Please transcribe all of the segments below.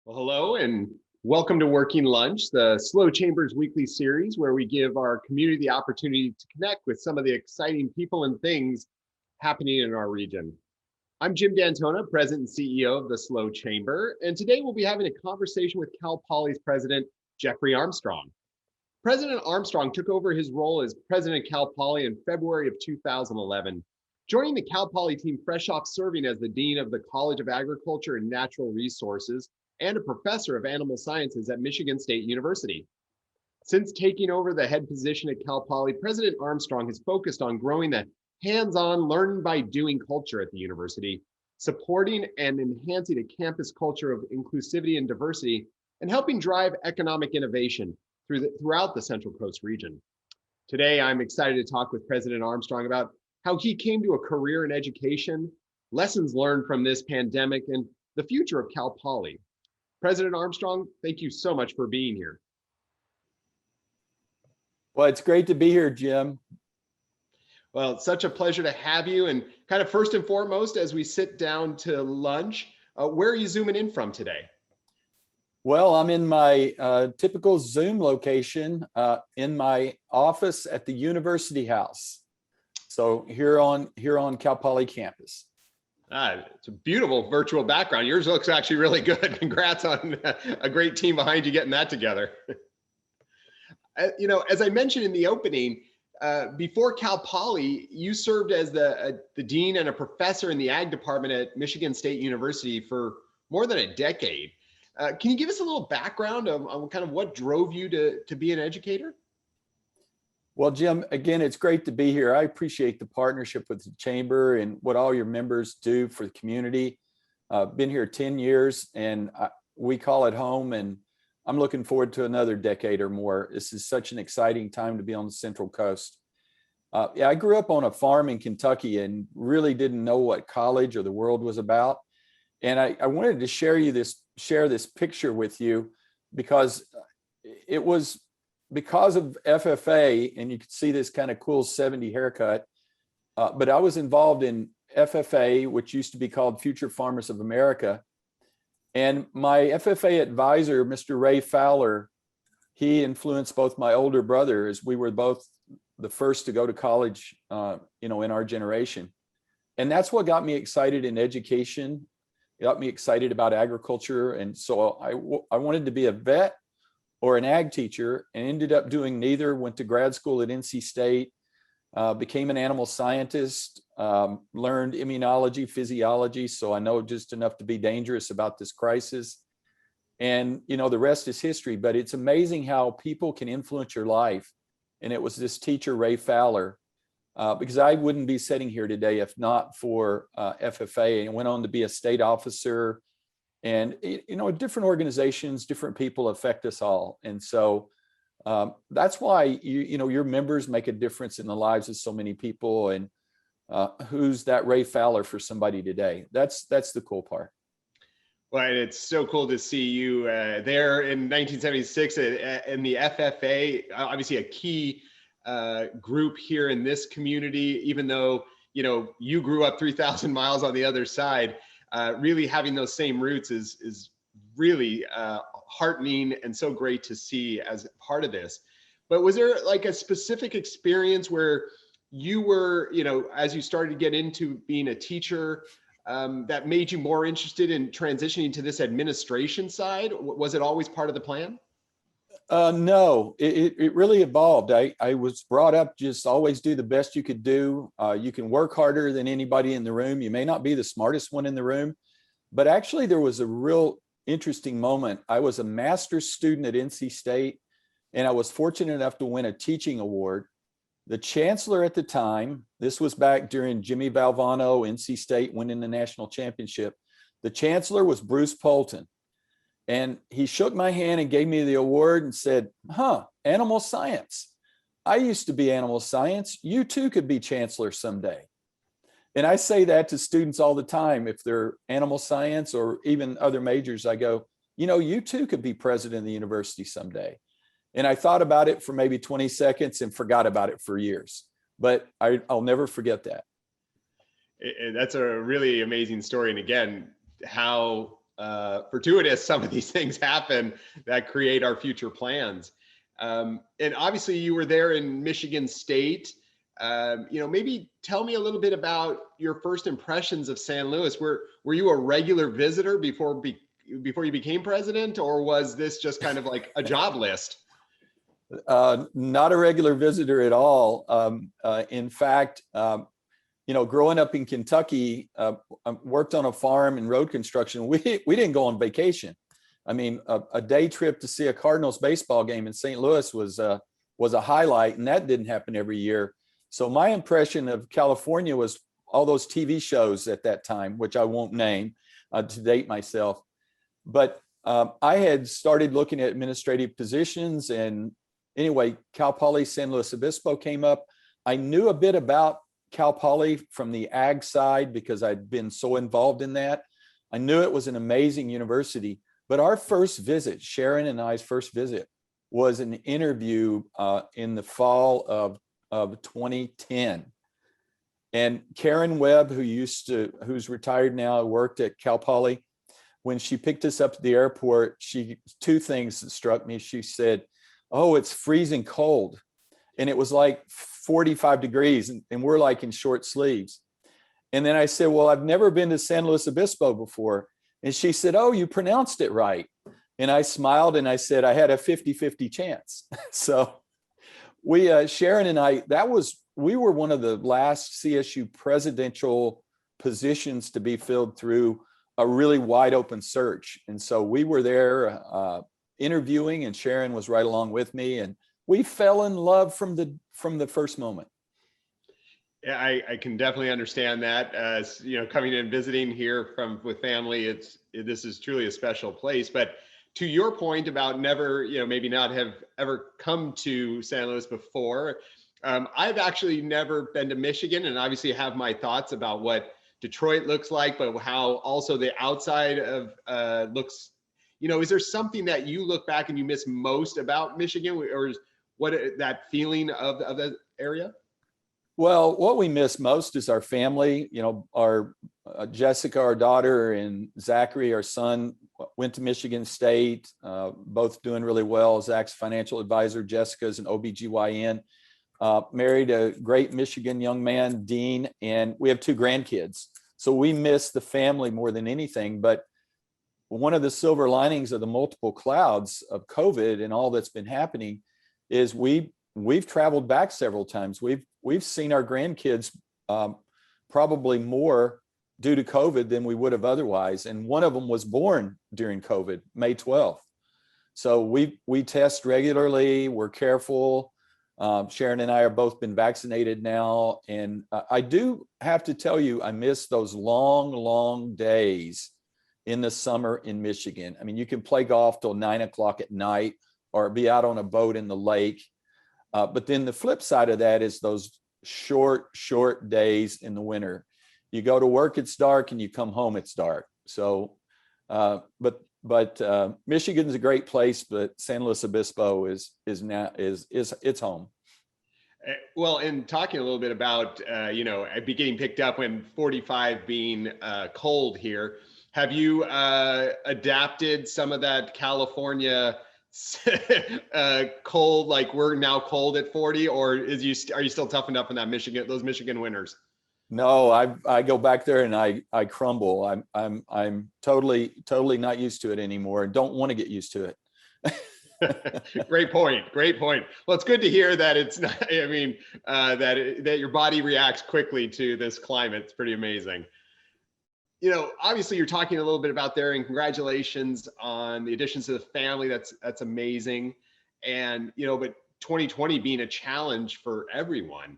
Well, hello and welcome to Working Lunch, the Slow Chambers weekly series where we give our community the opportunity to connect with some of the exciting people and things happening in our region. I'm Jim D'Antona, President and CEO of the Slow Chamber, and today we'll be having a conversation with Cal Poly's President, Jeffrey Armstrong. President Armstrong took over his role as President of Cal Poly in February of 2011, joining the Cal Poly team fresh off serving as the Dean of the College of Agriculture and Natural Resources and a professor of animal sciences at Michigan State University. Since taking over the head position at Cal Poly, President Armstrong has focused on growing the hands-on learn by doing culture at the university, supporting and enhancing a campus culture of inclusivity and diversity, and helping drive economic innovation throughout the Central Coast region. Today, I'm excited to talk with President Armstrong about how he came to a career in education, lessons learned from this pandemic, and the future of Cal Poly. President Armstrong, thank you so much for being here. Well, it's great to be here, Jim. Well, it's such a pleasure to have you. And kind of first and foremost, as we sit down to lunch, where are you zooming in from today? Well, I'm in my typical Zoom location in my office at the University House. So here on Cal Poly campus. It's a beautiful virtual background. Yours looks actually really good. Congrats on a great team behind you getting that together. As I mentioned in the opening, before Cal Poly, you served as the dean and a professor in the ag department at Michigan State University for more than a decade. Can you give us a little background on kind of what drove you to be an educator? Well, Jim, again, it's great to be here. I appreciate the partnership with the Chamber and what all your members do for the community. Been here 10 years and we call it home, and I'm looking forward to another decade or more. This is such an exciting time to be on the Central Coast. I grew up on a farm in Kentucky and really didn't know what college or the world was about. And I wanted to share this picture with you because it was because of FFA, and you can see this kind of cool 70 haircut, but I was involved in FFA, which used to be called Future Farmers of America. And my FFA advisor, Mr. Ray Fowler, he influenced both my older brother, as we were both the first to go to college, in our generation. And that's what got me excited in education. It got me excited about agriculture. And so I wanted to be a vet or an ag teacher, and ended up doing neither. Went to grad school at NC State, became an animal scientist, learned immunology, physiology, so I know just enough to be dangerous about this crisis. And the rest is history, but it's amazing how people can influence your life. And it was this teacher, Ray Fowler, because I wouldn't be sitting here today if not for FFA, and went on to be a state officer. And, different organizations, different people affect us all. And so that's why, your members make a difference in the lives of so many people. And who's that Ray Fowler for somebody today? That's the cool part. Well, and it's so cool to see you there in 1976 in the FFA, obviously a key group here in this community, even though, you grew up 3,000 miles on the other side. Really having those same roots is really heartening and so great to see as part of this. But was there like a specific experience where you were, as you started to get into being a teacher, that made you more interested in transitioning to this administration side? Was it always part of the plan? No, it really evolved. I was brought up just always do the best you could do. You can work harder than anybody in the room. You may not be the smartest one in the room, but actually there was a real interesting moment. I was a master's student at NC State, and I was fortunate enough to win a teaching award. The chancellor at the time, this was back during Jimmy Valvano, NC State winning the national championship. The chancellor was Bruce Polton. And he shook my hand and gave me the award and said, animal science. I used to be animal science. You too could be chancellor someday. And I say that to students all the time. If they're animal science or even other majors, I go, you too could be president of the university someday. And I thought about it for maybe 20 seconds and forgot about it for years. But I'll never forget that. That's a really amazing story. And again, how fortuitous some of these things happen that create our future plans. And obviously you were there in Michigan State. Maybe tell me a little bit about your first impressions of San Luis. Were you a regular visitor before you became president, or was this just kind of like a job list? Not a regular visitor at all. In fact, growing up in Kentucky, I worked on a farm and road construction. We didn't go on vacation. I mean, a day trip to see a Cardinals baseball game in St. Louis was a highlight, and that didn't happen every year. So my impression of California was all those TV shows at that time, which I won't name to date myself. But I had started looking at administrative positions, and anyway, Cal Poly San Luis Obispo came up. I knew a bit about Cal Poly from the ag side because I'd been so involved in that. I knew it was an amazing university, but our first visit, Sharon and I's first visit, was an interview in the fall of 2010. And Karen Webb, who's retired now, worked at Cal Poly. When she picked us up at the airport, two things that struck me. She said, "Oh, it's freezing cold." And it was like 45 degrees, and we're like in short sleeves. And then I said, "Well, I've never been to San Luis Obispo before." And she said, "Oh, you pronounced it right." And I smiled and I said, I had a 50-50 chance. So Sharon and I, we were one of the last CSU presidential positions to be filled through a really wide open search. And so we were there interviewing, and Sharon was right along with me, and we fell in love from the first moment. Yeah, I can definitely understand that. Coming in visiting here with family, this is truly a special place. But to your point about never, maybe not have ever come to San Luis before, I've actually never been to Michigan, and obviously have my thoughts about what Detroit looks like, but how also the outside of looks. Is there something that you look back and you miss most about Michigan, or is that feeling of the area? Well, what we miss most is our family. Our Jessica, our daughter, and Zachary, our son, went to Michigan State, both doing really well. Zach's financial advisor, Jessica's an OBGYN, married a great Michigan young man, Dean, and we have two grandkids. So we miss the family more than anything. But one of the silver linings of the multiple clouds of COVID and all that's been happening is we've traveled back several times. We've seen our grandkids probably more due to COVID than we would have otherwise. And one of them was born during COVID, May 12th. So we test regularly, we're careful. Sharon and I are both been vaccinated now. And I do have to tell you, I miss those long, long days in the summer in Michigan. I mean, you can play golf till 9 o'clock at night or be out on a boat in the lake. But then the flip side of that is those short days in the winter. You go to work, it's dark, and you come home, it's dark. So, but Michigan's a great place, but San Luis Obispo is its home. Well, and talking a little bit about, I'd be getting picked up when 45 being cold here. Have you adapted some of that California cold, like we're now cold at 40, or are you still tough enough in those Michigan winters? No, I go back there and I crumble. I'm totally not used to it anymore. Don't want to get used to it. Great point. Well, it's good to hear that it's not, that your body reacts quickly to this climate. It's pretty amazing. Obviously you're talking a little bit about there, and congratulations on the additions to the family. That's amazing. And, but 2020 being a challenge for everyone,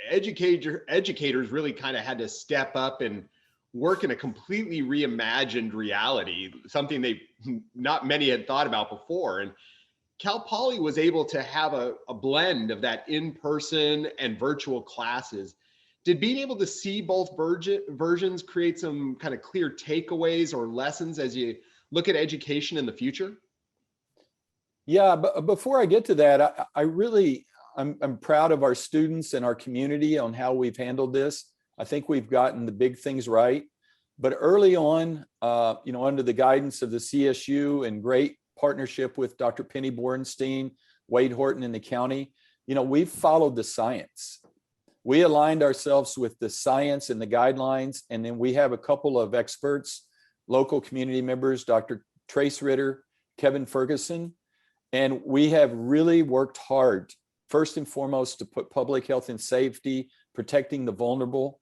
educators really kind of had to step up and work in a completely reimagined reality, something not many had thought about before. And Cal Poly was able to have a blend of that in-person and virtual classes. Did being able to see both versions create some kind of clear takeaways or lessons as you look at education in the future? Yeah, but before I get to that, I'm proud of our students and our community on how we've handled this. I think we've gotten the big things right. But early on, under the guidance of the CSU and great partnership with Dr. Penny Borenstein, Wade Horton in the county, we've followed the science. We aligned ourselves with the science and the guidelines, and then we have a couple of experts, local community members, Dr. Trace Ritter, Kevin Ferguson, and we have really worked hard, first and foremost, to put public health and safety, protecting the vulnerable,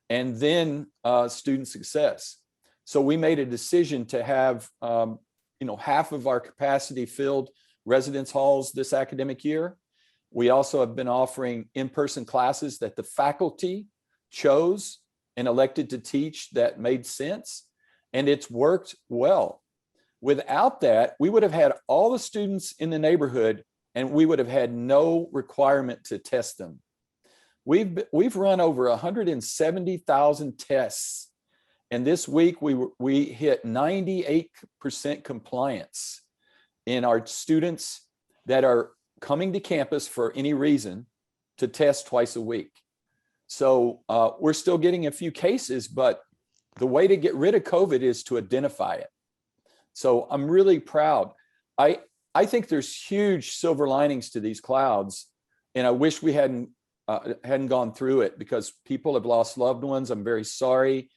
and then student success. So we made a decision to have half of our capacity filled residence halls this academic year. We also have been offering in-person classes that the faculty chose and elected to teach that made sense, and it's worked well. Without that, we would have had all the students in the neighborhood and we would have had no requirement to test them. We've run over 170,000 tests, and this week we hit 98% compliance in our students that are coming to campus for any reason to test twice a week. So we're still getting a few cases, but the way to get rid of COVID is to identify it. So I'm really proud. I think there's huge silver linings to these clouds, and I wish we hadn't gone through it because people have lost loved ones. I'm very sorry.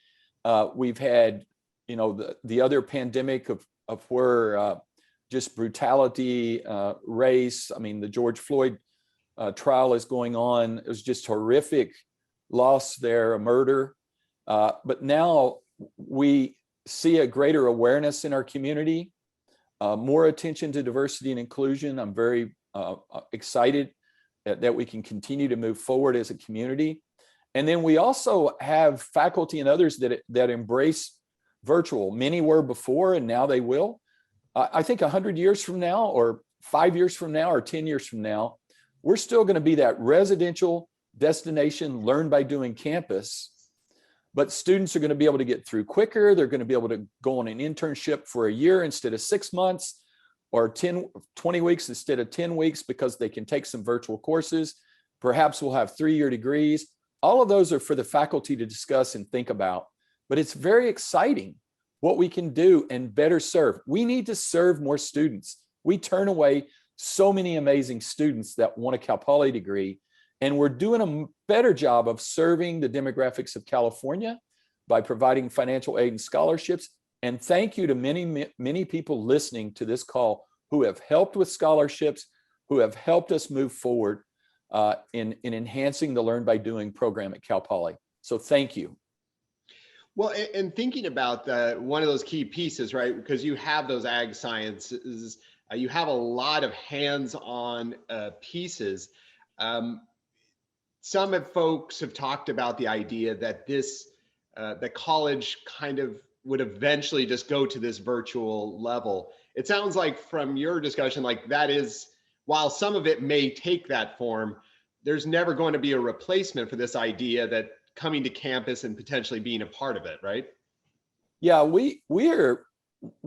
We've had, the other pandemic of where just brutality, race. I mean, the George Floyd trial is going on. It was just horrific loss there, a murder. But now we see a greater awareness in our community, more attention to diversity and inclusion. I'm very excited that we can continue to move forward as a community. And then we also have faculty and others that embrace virtual. Many were before and now they will. I think 100 years from now or 5 years from now or 10 years from now, we're still going to be that residential destination learn by doing campus, but students are going to be able to get through quicker. They're going to be able to go on an internship for a year instead of 6 months or 20 weeks instead of 10 weeks because they can take some virtual courses. Perhaps we'll have 3-year degrees. All of those are for the faculty to discuss and think about, but it's very exciting what we can do and better serve. We need to serve more students. We turn away so many amazing students that want a Cal Poly degree, and we're doing a better job of serving the demographics of California by providing financial aid and scholarships. And thank you to many people listening to this call who have helped with scholarships, who have helped us move forward in enhancing the Learn by Doing program at Cal Poly. So thank you. Well, and thinking about one of those key pieces, right? Because you have those ag sciences, you have a lot of hands-on pieces. Some folks have talked about the idea that the college kind of would eventually just go to this virtual level. It sounds like from your discussion, like that is, while some of it may take that form, there's never going to be a replacement for this idea that coming to campus and potentially being a part of it, right? Yeah, we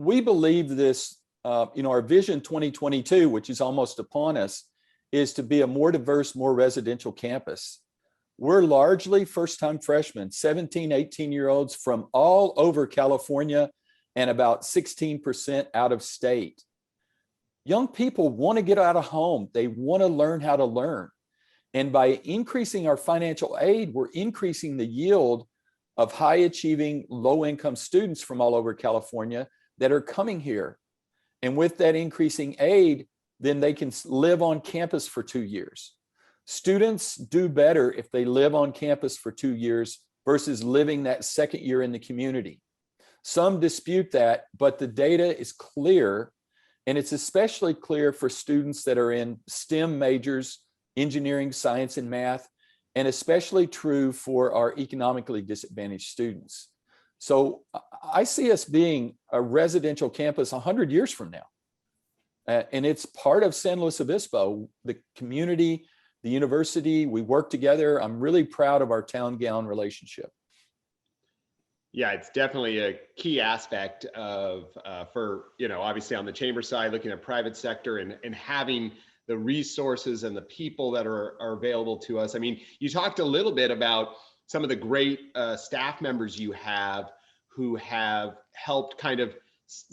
believe this, our vision 2022, which is almost upon us, is to be a more diverse, more residential campus. We're largely first-time freshmen, 17, 18-year-olds from all over California and about 16% out of state. Young people want to get out of home. They want to learn how to learn. And by increasing our financial aid, we're increasing the yield of high-achieving, low-income students from all over California that are coming here. And with that increasing aid, then they can live on campus for 2 years. Students do better if they live on campus for 2 years versus living that second year in the community. Some dispute that, but the data is clear, and it's especially clear for students that are in STEM majors, engineering, science, and math, and especially true for our economically disadvantaged students. So I see us being a residential campus 100 years from now. And it's part of San Luis Obispo, the community, the university, we work together. I'm really proud of our town-gown relationship. Yeah, it's definitely a key aspect of, for, obviously on the chamber side, looking at private sector and having the resources and the people that are available to us. I mean, you talked a little bit about some of the great staff members you have who have helped kind of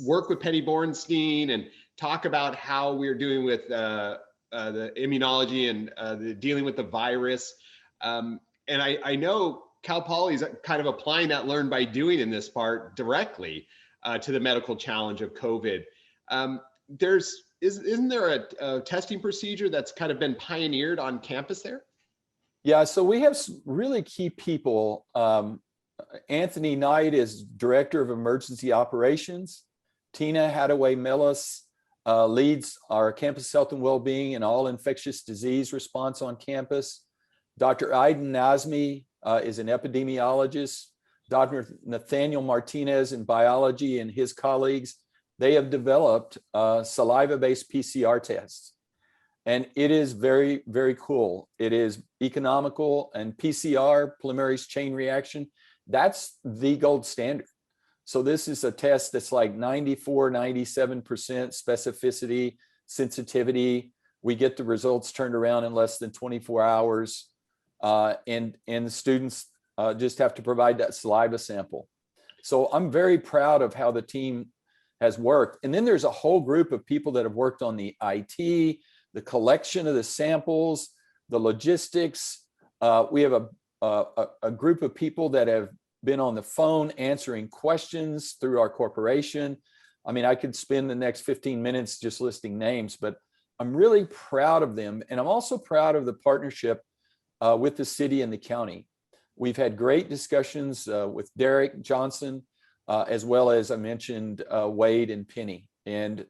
work with Penny Bornstein and talk about how we're doing with the immunology and the dealing with the virus. And I know Cal Poly is kind of applying that learn by doing in this part directly to the medical challenge of COVID. Isn't there a testing procedure that's kind of been pioneered on campus there? Yeah, so we have some really key people. Anthony Knight is Director of Emergency Operations. Tina Hadaway-Millis leads our campus health and well-being and all infectious disease response on campus. Dr. Aiden Nazmi is an epidemiologist. Dr. Nathaniel Martinez in biology and his colleagues, they have developed saliva-based PCR tests. And it is very, very cool. It is economical, and PCR, polymerase chain reaction, that's the gold standard. So this is a test that's like 94, 97% specificity, sensitivity. We get the results turned around in less than 24 hours. And the students just have to provide that saliva sample. So I'm very proud of how the team has worked. And then there's a whole group of people that have worked on the IT, the collection of the samples, the logistics. We have a group of people that have been on the phone answering questions through our corporation. I mean, I could spend the next 15 minutes just listing names, but I'm really proud of them. And I'm also proud of the partnership with the city and the county. We've had great discussions with Derek Johnson, as well as I mentioned, Wade and Penny, and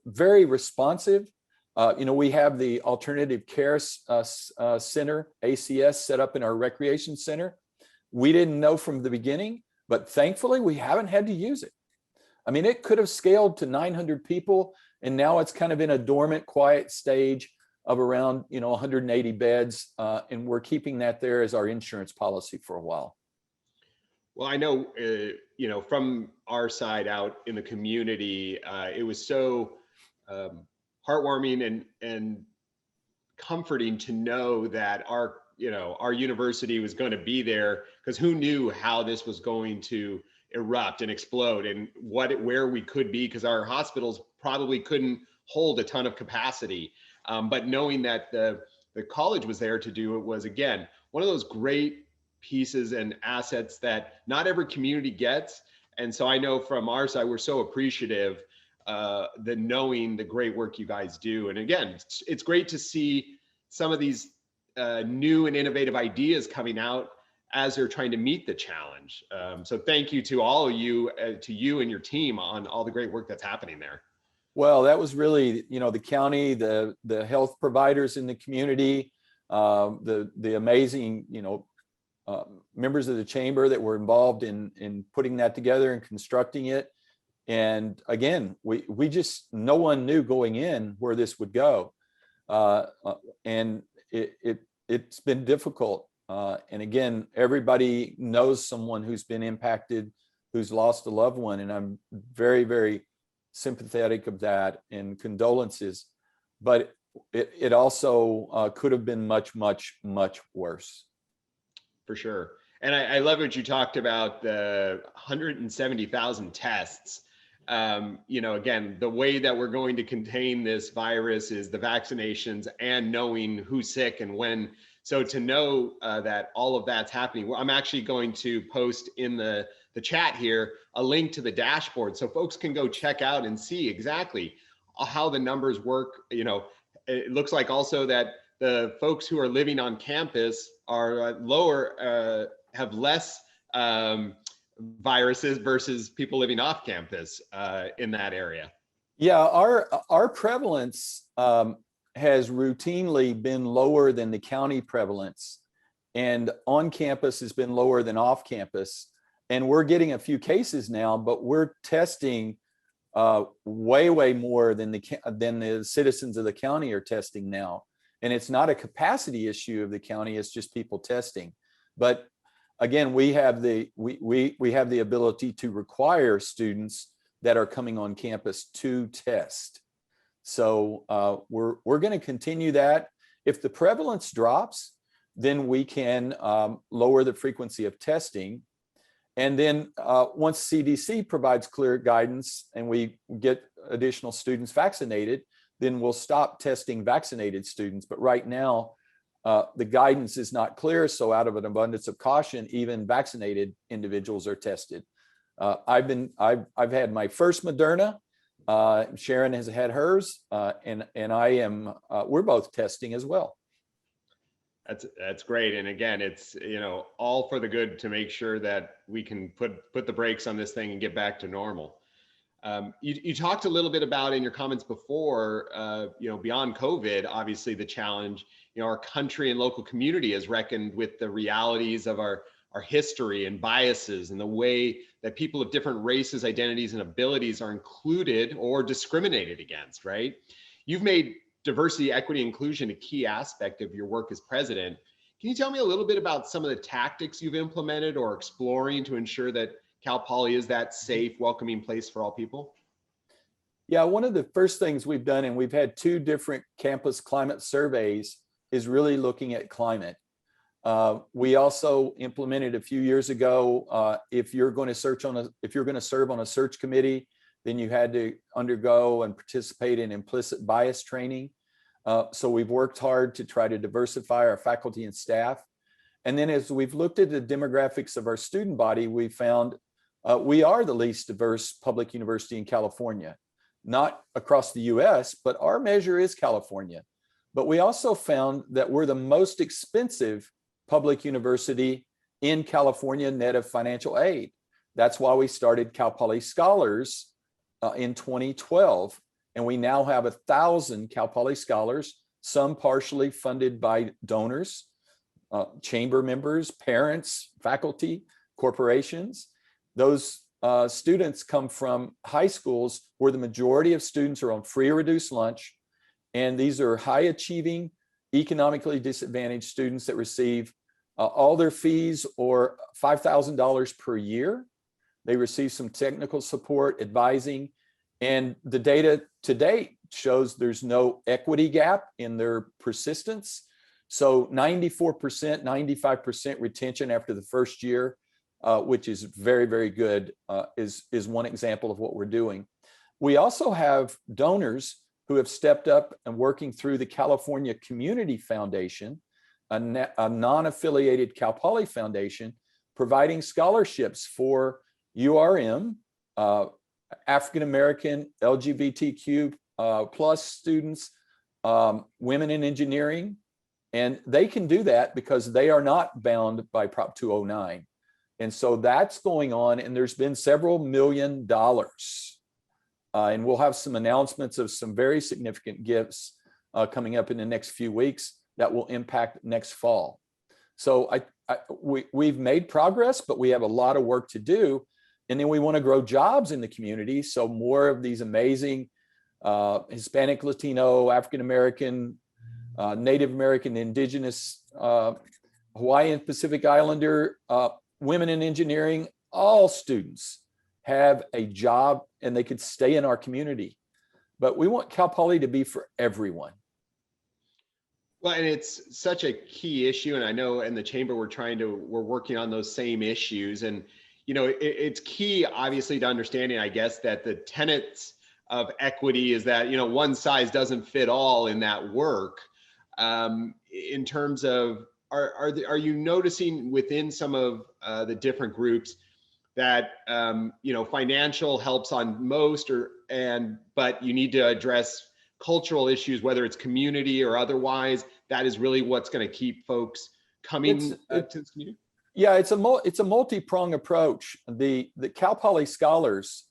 very responsive. We have the Alternative Care Center, ACS, set up in our recreation center. We didn't know from the beginning, but thankfully we haven't had to use it. I mean, it could have scaled to 900 people, and now it's kind of in a dormant, quiet stage of around 180 beds, and we're keeping that there as our insurance policy for a while. Well, I know, from our side out in the community, it was so heartwarming and comforting to know that our university was going to be there, because who knew how this was going to erupt and explode and where we could be, because our hospitals probably couldn't hold a ton of capacity. But knowing that the college was there to do it was, again, one of those great pieces and assets that not every community gets. And so I know from our side, we're so appreciative knowing the great work you guys do. And again, it's great to see some of these new and innovative ideas coming out as they're trying to meet the challenge. So thank you to all of you, to you and your team, on all the great work that's happening there. Well, that was really, the county, the health providers in the community, the amazing, members of the chamber that were involved in putting that together and constructing it. And again, we just, no one knew going in where this would go. And it's been difficult. And again, everybody knows someone who's been impacted, who's lost a loved one. And I'm very, very sympathetic of that, and condolences. But it also could have been much, much, much worse. For sure. And I love what you talked about, the 170,000 tests. Again, the way that we're going to contain this virus is the vaccinations and knowing who's sick and when. So to know that all of that's happening, I'm actually going to post in the chat here a link to the dashboard so folks can go check out and see exactly how the numbers work. It looks like also that the folks who are living on campus are lower, have less viruses versus people living off campus in that area. Yeah, our prevalence has routinely been lower than the county prevalence, and on campus has been lower than off campus. And we're getting a few cases now, but we're testing way, way more than the citizens of the county are testing now. And it's not a capacity issue of the county, it's just people testing. But again, we have the ability to require students that are coming on campus to test. So we're going to continue that. If the prevalence drops, then we can lower the frequency of testing. And then once CDC provides clear guidance and we get additional students vaccinated, then we'll stop testing vaccinated students. But right now, the guidance is not clear. So out of an abundance of caution, even vaccinated individuals are tested. I've had my first Moderna. Sharon has had hers, and we're both testing as well. That's great. And again, it's, all for the good to make sure that we can put the brakes on this thing and get back to normal. You talked a little bit about in your comments before, beyond COVID, obviously the challenge, our country and local community has reckoned with the realities of our history and biases and the way that people of different races, identities, and abilities are included or discriminated against, right? You've made diversity, equity, inclusion a key aspect of your work as president. Can you tell me a little bit about some of the tactics you've implemented or exploring to ensure that Cal Poly is that safe, welcoming place for all people? Yeah, one of the first things we've done, and we've had 2 different campus climate surveys, is really looking at climate. We also implemented a few years ago, if you're going to serve on a search committee, then you had to undergo and participate in implicit bias training. So we've worked hard to try to diversify our faculty and staff. And then as we've looked at the demographics of our student body, we found we are the least diverse public university in California, not across the US, but our measure is California. But we also found that we're the most expensive public university in California net of financial aid. That's why we started Cal Poly Scholars in 2012. And we now have 1,000 Cal Poly Scholars, some partially funded by donors, chamber members, parents, faculty, corporations. Those students come from high schools where the majority of students are on free or reduced lunch. And these are high achieving, economically disadvantaged students that receive all their fees or $5,000 per year. They receive some technical support, advising, and the data to date shows there's no equity gap in their persistence. So 94%, 95% retention after the first year, which is very, very good, is one example of what we're doing. We also have donors who have stepped up and working through the California Community Foundation, a non-affiliated Cal Poly foundation, providing scholarships for URM, African-American, LGBTQ plus students, women in engineering, and they can do that because they are not bound by Prop 209. And so that's going on, and there's been several $1 million. And we'll have some announcements of some very significant gifts coming up in the next few weeks that will impact next fall. So we've made progress, but we have a lot of work to do. And then we want to grow jobs in the community. So more of these amazing Hispanic, Latino, African-American, Native American, Indigenous, Hawaiian, Pacific Islander, women in engineering, all students have a job and they could stay in our community. But we want Cal Poly to be for everyone. Well, and it's such a key issue. And I know in the chamber, we're working on those same issues. And, it's key, obviously, to understanding, I guess, that the tenets of equity is that, one size doesn't fit all in that work. In terms of, are you noticing within some of the different groups that, financial helps on most, but you need to address cultural issues, whether it's community or otherwise, that is really what's going to keep folks coming to this community? Yeah, it's a multi-pronged approach. The Cal Poly Scholars,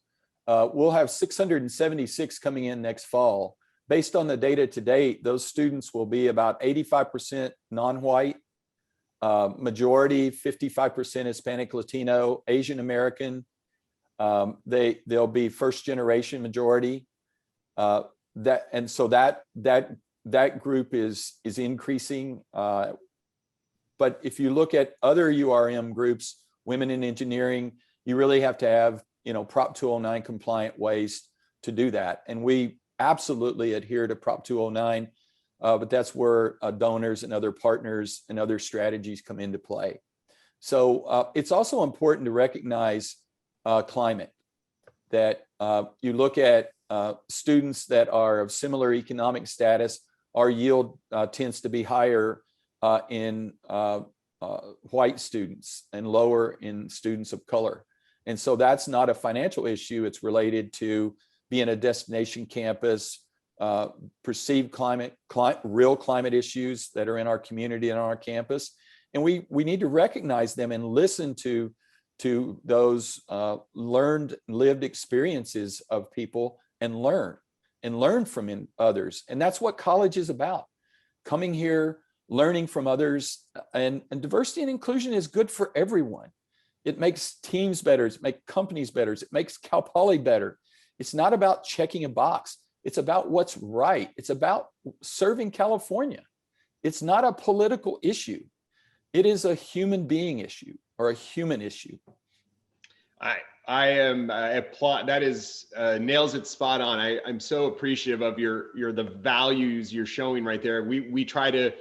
we'll have 676 coming in next fall. Based on the data to date, those students will be about 85% non-white, majority 55% Hispanic, Latino, Asian American. They'll be first generation majority. That group is increasing. But if you look at other URM groups, women in engineering, you really have to have, Prop 209 compliant ways to do that. And we absolutely adhere to Prop 209, but that's where donors and other partners and other strategies come into play. So it's also important to recognize climate, that you look at students that are of similar economic status. Our yield tends to be higher in white students and lower in students of color. And so that's not a financial issue. It's related to being a destination campus, perceived real climate issues that are in our community and on our campus. And we need to recognize them and listen to those learned, lived experiences of people and learn from others. And that's what college is about. Coming here, learning from others, and diversity and inclusion is good for everyone. It makes teams better, it makes companies better, it makes Cal Poly better. It's not about checking a box. It's about what's right. It's about serving California. It's not a political issue. It is a human being issue or a human issue. I applaud. That is nails it spot on. I'm so appreciative of the values you're showing right there. We try to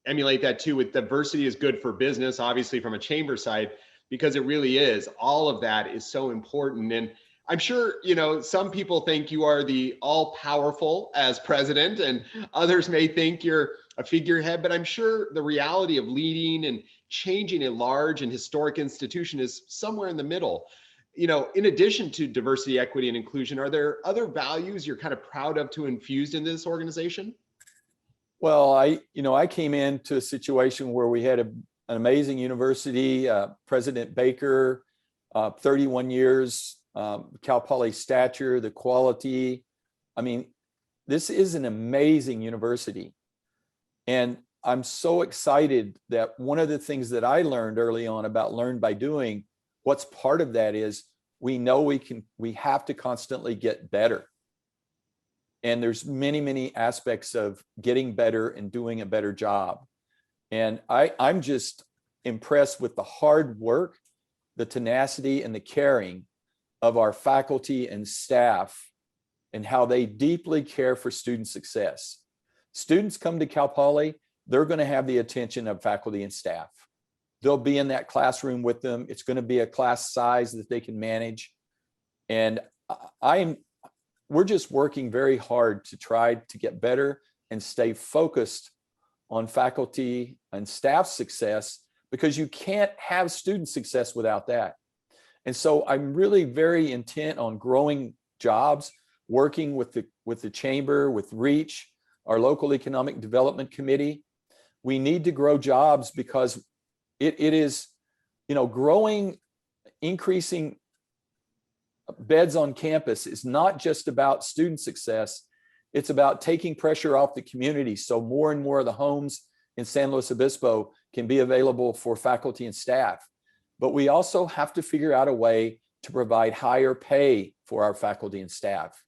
emulate that too with diversity is good for business, obviously from a chamber side, because it really is. All of that is so important. And I'm sure, some people think you are the all powerful as president, and others may think you're a figurehead, but I'm sure the reality of leading and changing a large and historic institution is somewhere in the middle. In addition to diversity, equity, and inclusion, are there other values you're kind of proud of to infuse in this organization? Well, I came into a situation where we had an amazing university, President Baker, 31 years, Cal Poly stature, the quality. I mean, this is an amazing university. And I'm so excited that one of the things that I learned early on about learn by doing, what's part of that is we know we have to constantly get better. And there's many aspects of getting better and doing a better job. And I'm just impressed with the hard work, the tenacity, and the caring of our faculty and staff and how they deeply care for student success. Students come to Cal Poly, they're going to have the attention of faculty and staff. They'll be in that classroom with them. It's going to be a class size that they can manage. And we're just working very hard to try to get better and stay focused on faculty and staff success, because you can't have student success without that. And so I'm really very intent on growing jobs, working with the chamber, with Reach, our local economic development committee. We need to grow jobs because it is, growing, increasing beds on campus is not just about student success. It's about taking pressure off the community so more and more of the homes in San Luis Obispo can be available for faculty and staff. But we also have to figure out a way to provide higher pay for our faculty and staff.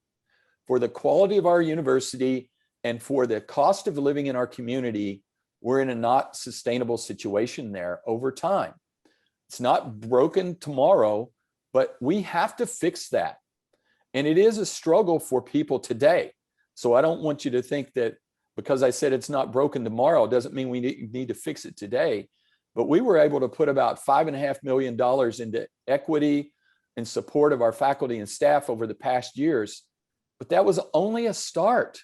For the quality of our university and for the cost of living in our community, we're in a not sustainable situation there over time. It's not broken tomorrow, but we have to fix that. And it is a struggle for people today. So I don't want you to think that because I said it's not broken tomorrow, doesn't mean we need to fix it today. But we were able to put about $5.5 million into equity and support of our faculty and staff over the past years. But that was only a start.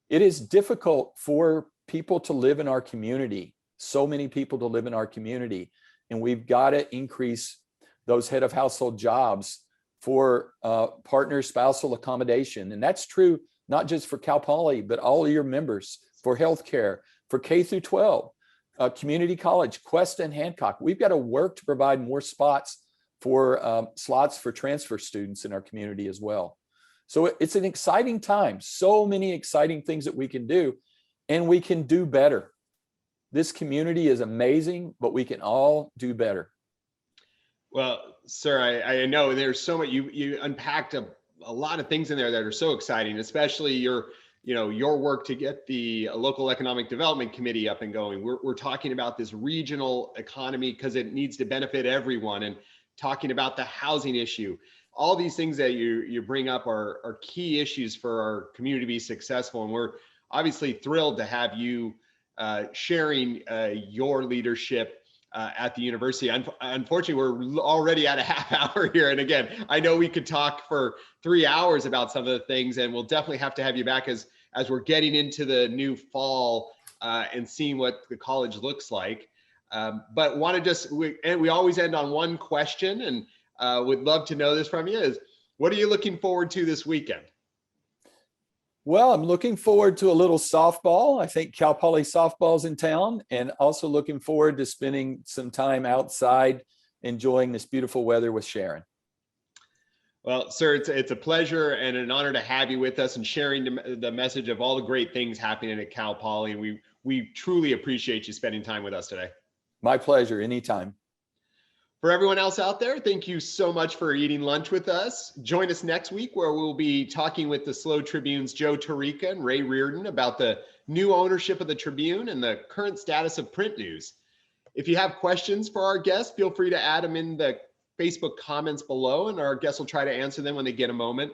It is difficult for people to live in our community, so many people to live in our community. And we've got to increase those head of household jobs for partner spousal accommodation. And that's true not just for Cal Poly, but all of your members, for healthcare, for K through 12, community college, Quest and Hancock. We've got to work to provide more spots for slots for transfer students in our community as well. So it's an exciting time, so many exciting things that we can do, and we can do better. This community is amazing, but we can all do better. Well, sir, I know there's so much, you unpacked a lot of things in there that are so exciting, especially your work to get the local economic development committee up and going. We're talking about this regional economy because it needs to benefit everyone, and talking about the housing issue. All these things that you bring up are key issues for our community to be successful. And we're obviously thrilled to have you sharing your leadership at the university. Unfortunately, we're already at a half hour here. And again, I know we could talk for 3 hours about some of the things, and we'll definitely have to have you back as we're getting into the new fall and seeing what the college looks like. But want to we always end on one question, and would love to know this from you is, what are you looking forward to this weekend? Well, I'm looking forward to a little softball. I think Cal Poly softball's in town, and also looking forward to spending some time outside enjoying this beautiful weather with Sharon. Well, sir, it's a pleasure and an honor to have you with us and sharing the message of all the great things happening at Cal Poly. And we truly appreciate you spending time with us today. My pleasure, anytime. For everyone else out there, thank you so much for eating lunch with us. Join us next week where we'll be talking with the SLO Tribune's Joe Tarica and Ray Reardon about the new ownership of the Tribune and the current status of print news. If you have questions for our guests, feel free to add them in the Facebook comments below, and our guests will try to answer them when they get a moment.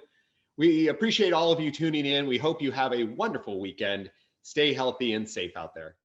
We appreciate all of you tuning in. We hope you have a wonderful weekend. Stay healthy and safe out there.